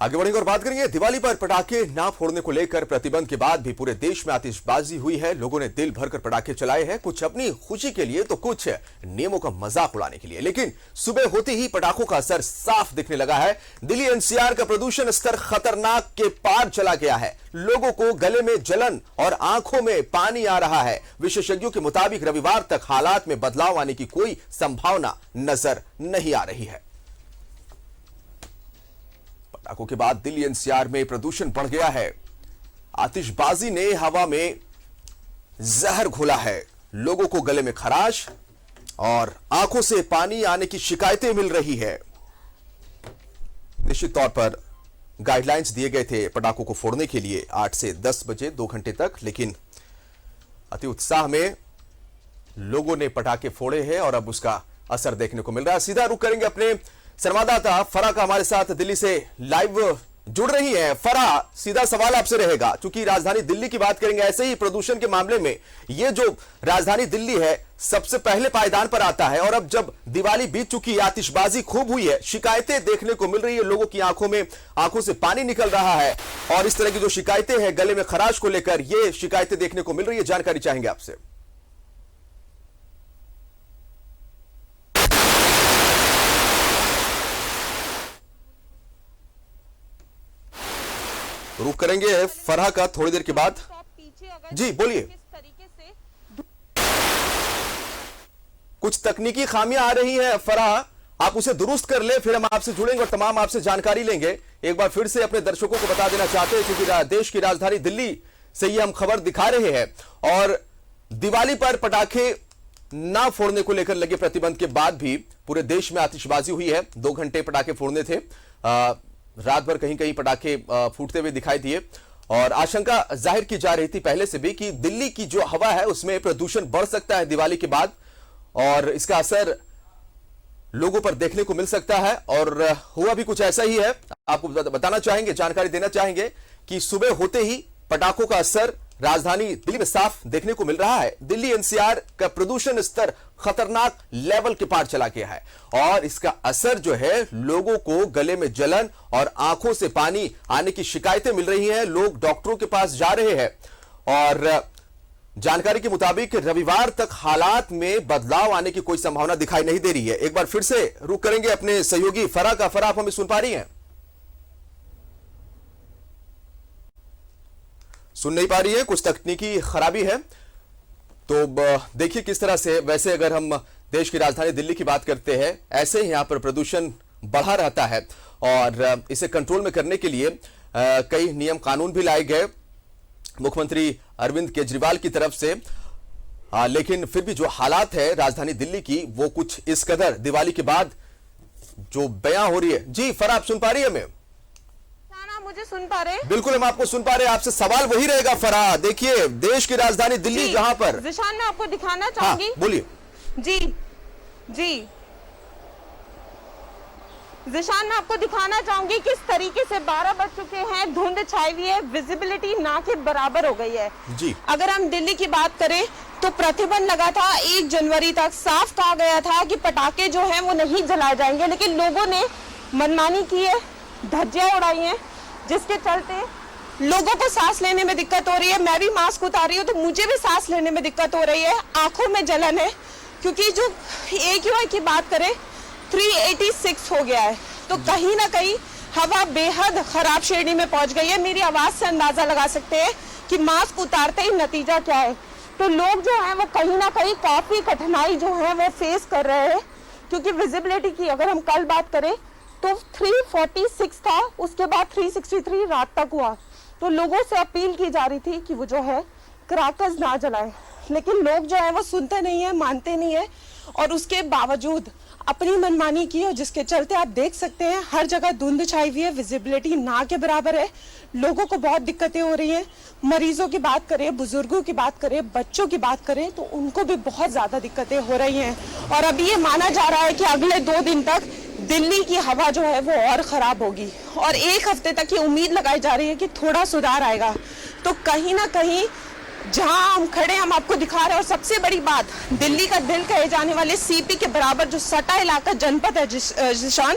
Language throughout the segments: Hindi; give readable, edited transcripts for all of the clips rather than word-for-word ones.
आगे बढ़ेंगे और बात करेंगे दिवाली पर पटाखे ना फोड़ने को लेकर प्रतिबंध के बाद भी पूरे देश में आतिशबाजी हुई है। लोगों ने दिल भरकर पटाखे चलाए हैं, कुछ अपनी खुशी के लिए तो कुछ नियमों का मजाक उड़ाने के लिए। लेकिन सुबह होते ही पटाखों का असर साफ दिखने लगा है। दिल्ली एनसीआर का प्रदूषण स्तर खतरनाक के पार चला गया है। लोगों को गले में जलन और आंखों में पानी आ रहा है। विशेषज्ञों के मुताबिक रविवार तक हालात में बदलाव आने की कोई संभावना नजर नहीं आ रही है। पटाखों के बाद दिल्ली एनसीआर में प्रदूषण बढ़ गया है। आतिशबाजी ने हवा में जहर घोला है। लोगों को गले में खराश और आंखों से पानी आने की शिकायतें मिल रही है। निश्चित तौर पर गाइडलाइंस दिए गए थे पटाखों को फोड़ने के लिए 8 से 10 बजे 2 घंटे तक, लेकिन अति उत्साह में लोगों ने पटाखे फोड़े हैं और अब उसका असर देखने को मिल रहा है। सीधा रुख करेंगे अपने संवाददाता फरा का, हमारे साथ दिल्ली से लाइव जुड़ रही है। फरा, सीधा सवाल आपसे रहेगा, क्योंकि राजधानी दिल्ली की बात करेंगे। ऐसे ही प्रदूषण के मामले में ये जो राजधानी दिल्ली है सबसे पहले पायदान पर आता है और अब जब दिवाली बीत चुकी है, आतिशबाजी खूब हुई है, शिकायतें देखने को मिल रही है। लोगों की आंखों से पानी निकल रहा है और इस तरह की जो शिकायतें हैं गले में खराश को लेकर, ये शिकायतें देखने को मिल रही है। जानकारी चाहेंगे आपसे। रुक करेंगे फरहा का थोड़ी देर के बाद। जी बोलिए। कुछ तकनीकी खामियां आ रही हैं फरहा, आप उसे दुरुस्त कर ले, फिर हम आपसे जुड़ेंगे और तमाम आपसे जानकारी लेंगे। एक बार फिर से अपने दर्शकों को बता देना चाहते हैं, क्योंकि देश की राजधानी दिल्ली से ये हम खबर दिखा रहे हैं और दिवाली पर पटाखे ना फोड़ने को लेकर लगे प्रतिबंध के बाद भी पूरे देश में आतिशबाजी हुई है। 2 घंटे पटाखे फोड़ने थे। रात भर कहीं कहीं पटाखे फूटते हुए दिखाई दिए और आशंका जाहिर की जा रही थी पहले से भी कि दिल्ली की जो हवा है उसमें प्रदूषण बढ़ सकता है दिवाली के बाद और इसका असर लोगों पर देखने को मिल सकता है। और हुआ भी कुछ ऐसा ही है। आपको बताना चाहेंगे, जानकारी देना चाहेंगे कि सुबह होते ही पटाखों का असर राजधानी दिल्ली में साफ देखने को मिल रहा है। दिल्ली एनसीआर का प्रदूषण स्तर खतरनाक लेवल के पार चला गया है और इसका असर जो है लोगों को गले में जलन और आंखों से पानी आने की शिकायतें मिल रही हैं। लोग डॉक्टरों के पास जा रहे हैं और जानकारी के मुताबिक रविवार तक हालात में बदलाव आने की कोई संभावना दिखाई नहीं दे रही है। एक बार फिर से रुक करेंगे अपने सहयोगी फरा का। फरा, आप हमें सुन पा रही हैं? सुन नहीं पा रही है, कुछ तकनीकी खराबी है। तो देखिए किस तरह से, वैसे अगर हम देश की राजधानी दिल्ली की बात करते हैं, ऐसे ही यहां पर प्रदूषण बढ़ा रहता है और इसे कंट्रोल में करने के लिए कई नियम कानून भी लाए गए मुख्यमंत्री अरविंद केजरीवाल की तरफ से। लेकिन फिर भी जो हालात है राजधानी दिल्ली की, वो कुछ इस कदर दिवाली के बाद जो बयां हो रही है। जी फरा, आप सुन पा रही है हमें? मुझे सुन पा रहे? बिल्कुल, हम आपको सुन पा रहे हैं। आपसे सवाल वही रहेगा फरा। देखिए देश की राजधानी दिल्ली जहां पर जिशान, मैं आपको दिखाना चाहूंगी। हाँ, बोलिए। जी जिशान, मैं आपको दिखाना चाहूंगी किस तरीके से 12 बज चुके हैं, धुंध छाई हुई है, विजिबिलिटी ना के बराबर हो गई है। जी, अगर हम दिल्ली की बात करें तो प्रतिबंध लगा था 1 जनवरी तक। साफ कहा गया था कि पटाखे जो हैं वो नहीं जलाए जाएंगे, लेकिन लोगों ने मनमानी की है, धज्जियां उड़ाई हैं, जिसके चलते लोगों को सांस लेने में दिक्कत हो रही है। मैं भी मास्क उतारी हूँ तो मुझे भी सांस लेने में दिक्कत हो रही है, आंखों में जलन है, क्योंकि जो AQI की बात करें 386 हो गया है। तो कहीं ना कहीं हवा बेहद खराब श्रेणी में पहुंच गई है। मेरी आवाज से अंदाजा लगा सकते हैं कि मास्क उतारते ही नतीजा क्या है। तो लोग जो हैं वो कहीं ना कहीं काफी कठिनाई जो है वो फेस कर रहे हैं, क्योंकि विजिबिलिटी की अगर हम कल बात करें तो 346 था, उसके बाद 363 रात तक हुआ। तो लोगों से अपील की जा रही थी कि वो जो है क्रैकर्स ना जलाएं, लेकिन लोग जो है वो सुनते नहीं है, मानते नहीं है और उसके बावजूद अपनी मनमानी की, और जिसके चलते आप देख सकते हैं हर जगह धुंध छाई हुई है, विजिबिलिटी ना के बराबर है। लोगों को बहुत दिक्कतें हो रही हैं। मरीजों की बात करें, बुजुर्गों की बात करें, बच्चों की बात करें तो उनको भी बहुत ज्यादा दिक्कतें हो रही हैं। और अभी ये माना जा रहा है कि अगले 2 दिन तक दिल्ली की हवा जो है वो और खराब होगी और 1 हफ्ते तक की उम्मीद लगाई जा रही है कि थोड़ा सुधार आएगा। तो कहीं ना कहीं जहां हम खड़े हम आपको दिखा रहे हैं। और सबसे बड़ी बात, दिल्ली का दिल कहे जाने वाले सीपी के बराबर जो सटा इलाका जनपद है जिशान,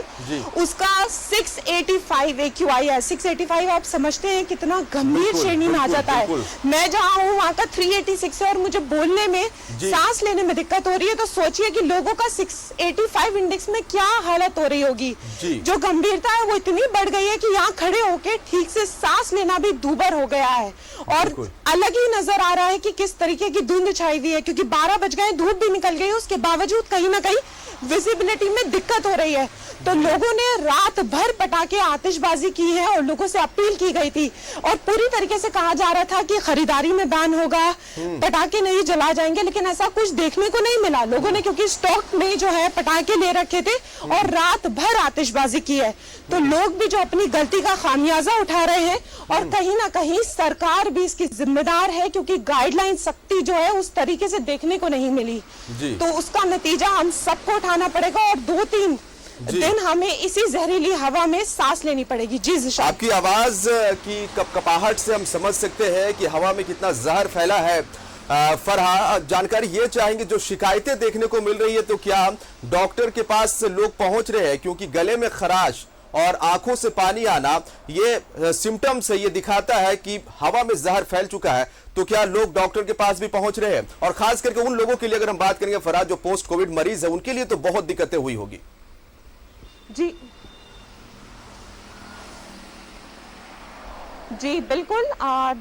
उसका 685 AQI है। 685 आप समझते हैं कितना गंभीर श्रेणी में आ जाता है। मैं जहां हूँ वहां का 386 है और मुझे बोलने में, सांस लेने में दिक्कत हो रही है। तो सोचिए कि लोगों का 685 इंडेक्स में क्या हालत हो रही होगी। जो गंभीरता है वो इतनी बढ़ गई है कि यहाँ खड़े होके ठीक से सांस लेना भी दूभर हो गया है। और अलग ही नजर आ रहा है कि किस तरीके की धुंध छाई हुई है, क्योंकि 12 बज गए, धूप भी निकल गई, उसके बावजूद कहीं ना कहीं विजिबिलिटी में दिक्कत हो रही है। तो लोगों ने रात भर पटाखे आतिशबाजी की है और लोगों से अपील की गई थी और पूरी तरीके से कहा जा रहा था कि खरीदारी में बैन होगा, पटाखे नहीं जला जाएंगे, लेकिन ऐसा कुछ देखने को नहीं मिला। लोगों ने क्योंकि स्टॉक में जो है पटाखे ले रखे थे और रात भर आतिशबाजी की है, तो लोग भी जो अपनी गलती का खामियाजा उठा रहे हैं और कहीं ना कहीं सरकार भी इसकी जिम्मेदार है, क्योंकि गाइडलाइन सख्ती जो है उस तरीके से देखने को नहीं मिली। तो उसका नतीजा हम सबको उठाना पड़ेगा और 2-3 दिन हमें इसी जहरीली हवा में सांस लेनी पड़ेगी। जी जिशान, आपकी आवाज की कपकपाहट से हम समझ सकते हैं कि हवा में कितना जहर फैला है। फरहा, जानकारी ये चाहेंगे, जो शिकायतें देखने को मिल रही है तो क्या डॉक्टर के पास लोग पहुंच रहे हैं? क्योंकि गले में खराश और आंखों से पानी आना, ये सिम्टम्स है, ये दिखाता है कि हवा में जहर फैल चुका है। तो क्या लोग डॉक्टर के पास भी पहुंच रहे हैं? और खास करके उन लोगों के लिए अगर हम बात करेंगे फरहा, जो पोस्ट कोविड मरीज है, उनके लिए तो बहुत दिक्कतें हुई होगी। जी बिल्कुल।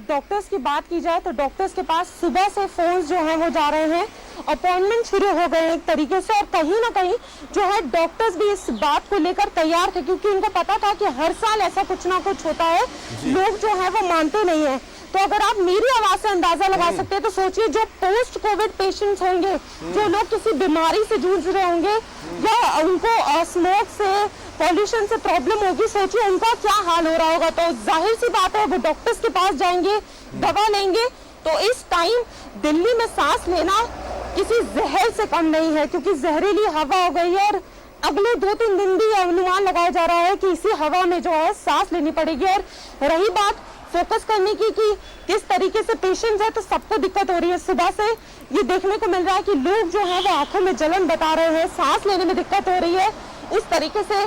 डॉक्टर्स की बात की जाए तो डॉक्टर्स के पास सुबह से फोन जो है वो जा रहे हैं, अपॉइंटमेंट शुरू हो गए हैं एक तरीके से। और कहीं ना कहीं जो है डॉक्टर्स भी इस बात को लेकर तैयार थे, क्योंकि उनको पता था कि हर साल ऐसा कुछ ना कुछ होता है, लोग जो है वो मानते नहीं है। तो अगर आप मेरी आवाज से अंदाजा लगा सकते हैं तो सोचिए जो पोस्ट कोविड पेशेंट्स होंगे, जो लोग किसी बीमारी से जूझ रहे होंगे या उनको स्मोक से, पॉल्यूशन से प्रॉब्लम होगी, सोचिए उनका क्या हाल हो रहा होगा। तो जाहिर सी बात है वो डॉक्टर्स के पास जाएंगे, दवा लेंगे। तो इस टाइम दिल्ली में सांस लेना किसी जहर से कम नहीं है, क्योंकि जहरीली हवा हो गई है और अगले 2-3 दिन भी अनुमान लगाया जा रहा है कि इसी हवा में जो है सांस लेनी पड़ेगी। और रही बात फोकस करने की कि किस तरीके से पेशेंट्स है, तो सबको दिक्कत हो रही है। सुबह से ये देखने को मिल रहा है कि लोग जो है वो आंखों में जलन बता रहे हैं, सांस लेने में दिक्कत हो रही है, उस तरीके से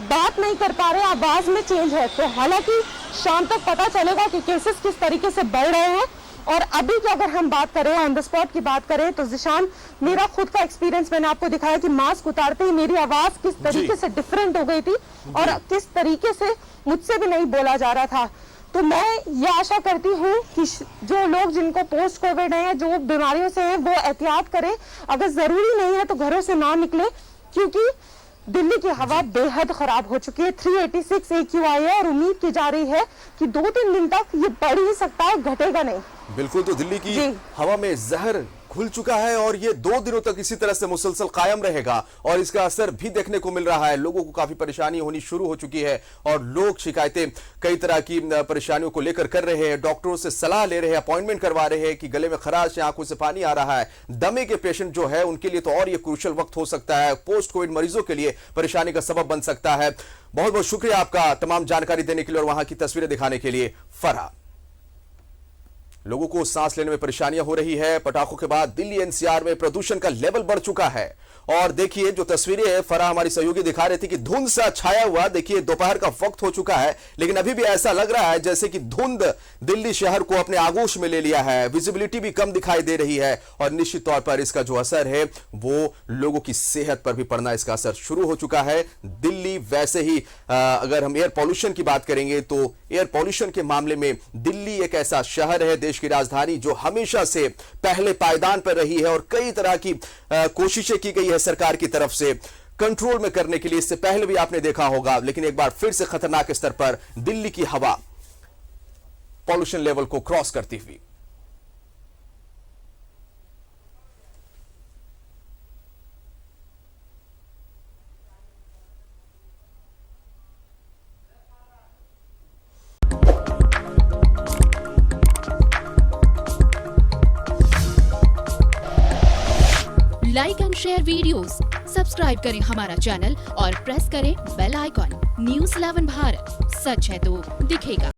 बात नहीं कर पा रहे, आवाज में चेंज है। तो हालांकि शाम तक पता चलेगा कि केसेस किस तरीके से बढ़ रहे हैं। और अभी की अगर हम बात करें, ऑन द स्पॉट की बात करें, तो जिशान, मेरा खुद का एक्सपीरियंस मैंने आपको दिखाया कि मास्क उतारते ही मेरी आवाज किस तरीके से डिफरेंट हो गई थी और किस तरीके से मुझसे भी नहीं बोला जा रहा था। तो मैं ये आशा करती हूँ कि जो लोग जिनको पोस्ट कोविड है, जो बीमारियों से हैं, वो एहतियात करें। अगर जरूरी नहीं है तो घरों से ना निकले, क्योंकि दिल्ली की हवा बेहद खराब हो चुकी है। 386 AQI है और उम्मीद की जा रही है कि 2-3 दिन तक ये बढ़ ही सकता है, घटेगा नहीं। बिल्कुल, तो दिल्ली की हवा में जहर घुल चुका है और ये 2 दिनों तक इसी तरह से मुसलसल कायम रहेगा और इसका असर भी देखने को मिल रहा है। लोगों को काफी परेशानी होनी शुरू हो चुकी है और लोग शिकायतें कई तरह की परेशानियों को लेकर कर रहे हैं, डॉक्टरों से सलाह ले रहे हैं, अपॉइंटमेंट करवा रहे हैं कि गले में खराश है, आंखों से पानी आ रहा है। दमे के पेशेंट जो है उनके लिए तो और ये क्रूशियल वक्त हो सकता है, पोस्ट कोविड मरीजों के लिए परेशानी का सबब बन सकता है। बहुत बहुत शुक्रिया आपका तमाम जानकारी देने के लिए और वहां की तस्वीरें दिखाने के लिए। फरहा, लोगों को सांस लेने में परेशानियां हो रही है। पटाखों के बाद दिल्ली एनसीआर में प्रदूषण का लेवल बढ़ चुका है और देखिए जो तस्वीरें हैं, फरहा हमारी सहयोगी दिखा रही थी कि धुंध सा छाया हुआ, देखिए दोपहर का वक्त हो चुका है लेकिन अभी भी ऐसा लग रहा है जैसे कि धुंध दिल्ली शहर को अपने आगोश में ले लिया है। विजिबिलिटी भी कम दिखाई दे रही है और निश्चित तौर पर इसका जो असर है वो लोगों की सेहत पर भी पड़ना, इसका असर शुरू हो चुका है। दिल्ली वैसे ही अगर हम एयर पॉल्यूशन की बात करेंगे तो एयर पॉल्यूशन के मामले में दिल्ली एक ऐसा शहर है, देश की राजधानी, जो हमेशा से पहले पायदान पर रही है और कई तरह की कोशिशें की गई है सरकार की तरफ से कंट्रोल में करने के लिए। इससे पहले भी आपने देखा होगा, लेकिन एक बार फिर से खतरनाक स्तर पर दिल्ली की हवा पॉल्यूशन लेवल को क्रॉस करती हुई। Like and share videos, subscribe करें हमारा चैनल और प्रेस करें बेल आइकॉन। न्यूज़ 11 भारत, सच है तो दिखेगा।